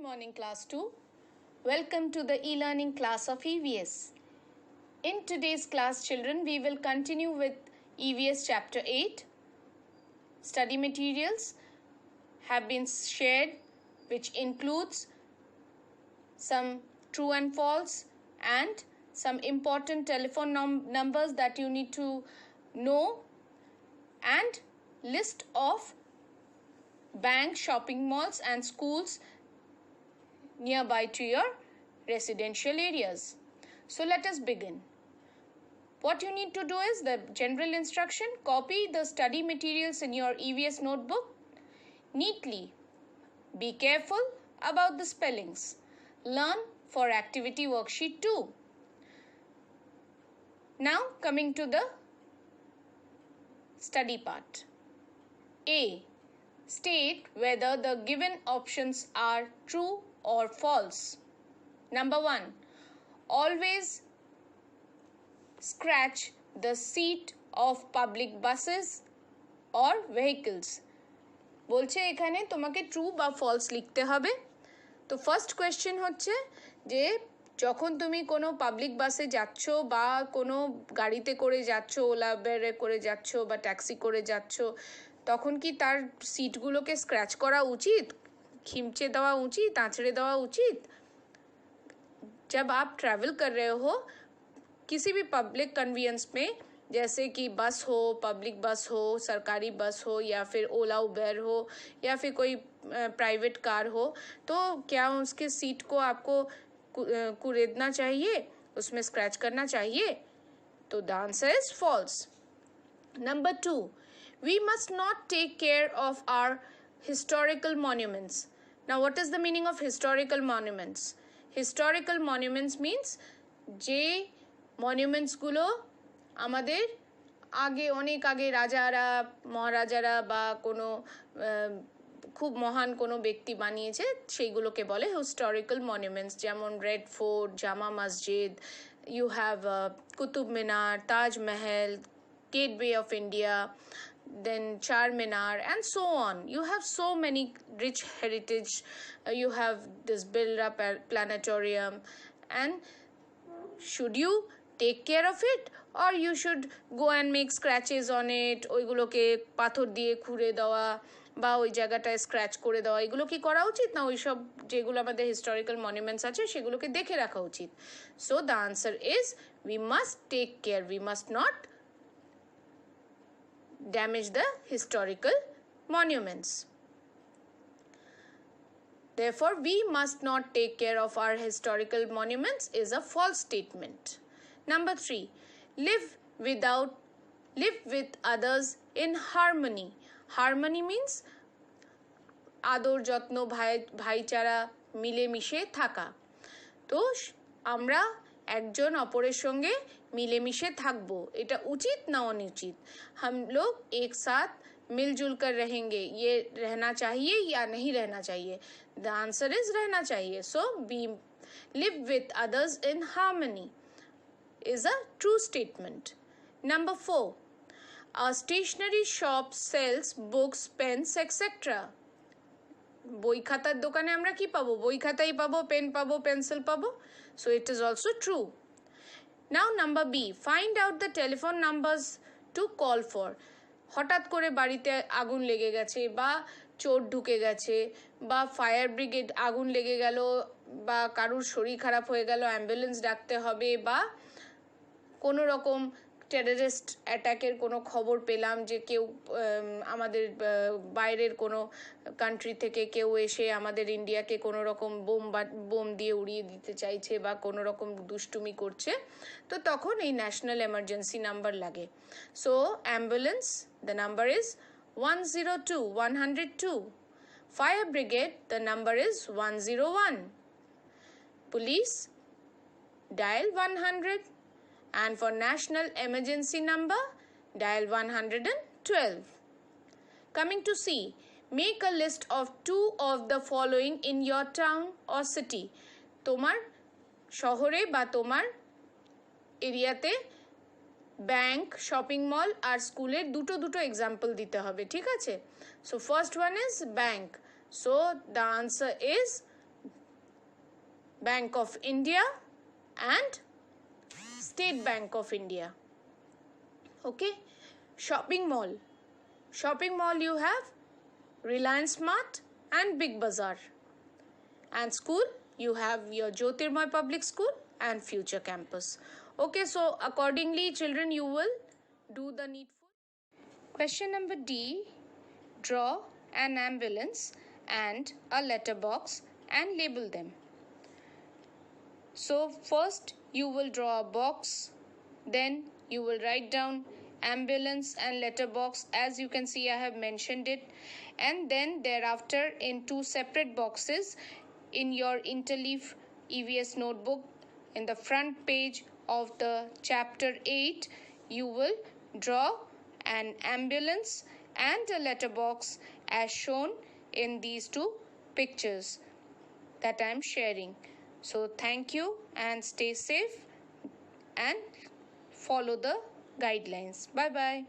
morning class 2. Welcome to the e-learning class of EVS. In today's class children, we will continue with EVS chapter 8. Study materials have been shared, which includes some true and false and some important telephone numbers that you need to know, and list of bank, shopping malls and schools nearby to your residential areas. So let us begin. What you need to do is the general instruction: copy the study materials in your EVS notebook neatly. Be careful about the spellings. Learn for activity worksheet 2. Now coming to the study part. A. State whether the given options are true or false. Number 1. Always scratch the seat of public buses or vehicles. বলছে এখানে তোমাকে true বা false লিখতে হবে। তো first question হচ্ছে যে যখন তুমি কোনো পাবলিক বাসে যাচ্ছ বা কোনো গাড়িতে করে যাচ্ছ, ওলা উবেরে করে যাচ্ছ বা ট্যাক্সি করে যাচ্ছ, তখন কি তার সিটগুলোকে স্ক্র্যাচ করা উচিত, खींचे देवा उचित, आंचड़े देवा उचित? जब आप ट्रैवल कर रहे हो किसी भी पब्लिक कन्वीनियंस में, जैसे कि बस हो, पब्लिक बस हो, सरकारी बस हो, या फिर ओला उबेर हो, या फिर कोई प्राइवेट कार हो, तो क्या उसके सीट को आपको कुरेदना चाहिए, उसमें स्क्रैच करना चाहिए? तो the answer is false. Number 2. We must not take care of our historical monuments. Now what is the meaning of historical monuments? Historical monuments means যে monuments গুলো আমাদের আগে অনেক আগে রাজারা মহারাজারা বা কোনো খুব মহান কোনো ব্যক্তি বানিয়েছে, সেইগুলোকে বলে historical monuments. যেমন রেড ফোর্ট, জামা মসজিদ, you have Qutub Minar, Taj Mahal, gateway of India, then Charminar, and so on. You have so many rich heritage. You have this Birla planetarium, and should you take care of it, or you should go and make scratches on it? ওইগুলোকে পাথর দিয়ে খুঁড়ে দেওয়া বা ওই জায়গাটায় scratch করে দেওয়া, এগুলো কি করা উচিত না? ওইসব যেগুলো আমাদের হিস্টোরিক্যাল মনুমেন্টস আছে সেগুলোকে দেখে রাখা উচিত. So the answer is we must take care, we must not damage the historical monuments. Therefore, we must not take care of our historical monuments is a false statement. Number 3. Live with others in harmony. Harmony means আদর যত্ন ভাইচারা মিলেমিশে থাকা. তো আমরা একজন অপরের সঙ্গে मिलेमिशे থাকবো, এটা উচিত না অনুচিত? हम लोग एक साथ मिलजुल कर रहेंगे, ये रहना चाहिए या नहीं रहना चाहिए? द आंसर इज रहना चाहिए. सो we live with others in harmony is a true statement. Number 4. A stationery shop sells books, pens, etc. বই খাতার দোকানে আমরা কি পাবো? বই খাতাই পাবো, পেন পাবো, পেন্সিল পাবো. So it is also true. Now number B. Find out the telephone numbers to call for. হঠাৎ করে বাড়িতে আগুন লেগে গেছে বা চোর ঢুকে গেছে বা ফায়ার ব্রিগেড, আগুন লেগে গেল বা কারুর শরীর খারাপ হয়ে গেল, অ্যাম্বুলেন্স ডাকতে হবে, বা কোনো রকম টেররিস্ট অ্যাটাকের কোনো খবর পেলাম যে কেউ আমাদের বাইরের কোনো কান্ট্রি থেকে কেউ এসে আমাদের ইন্ডিয়াকে কোনো রকম বোম দিয়ে উড়িয়ে দিতে চাইছে বা কোনো রকম দুষ্টুমি করছে, তো তখন এই ন্যাশনাল এমার্জেন্সি নাম্বার লাগে. So ambulance, the number is 102. Fire brigade, the number is 101. Police, dial 100. And for national emergency number, dial 112. Coming to C. Make a list of 2 of the following in your town or city. তোমার শহরে বা তোমার এরিয়াতে bank, shopping mall আর স্কুলের দুটো example দিতে হবে, ঠিক আছে? So first one is bank. So the answer is Bank of India and State Bank of India. Okay. Shopping mall. Shopping mall you have Reliance Mart and Big Bazaar. And school, you have your Jyotirmoy Public School and Future Campus. Okay, so accordingly, children, you will do the needful. Question number D. Draw an ambulance and a letterbox and label them. So first you will draw a box, then you will write down ambulance and letterbox. As you can see, I have mentioned it, and then thereafter in two separate boxes in your Interleaf EVS notebook, in the front page of the chapter 8, you will draw an ambulance and a letterbox as shown in these two pictures that I am sharing. So thank you and stay safe and follow the guidelines. Bye bye.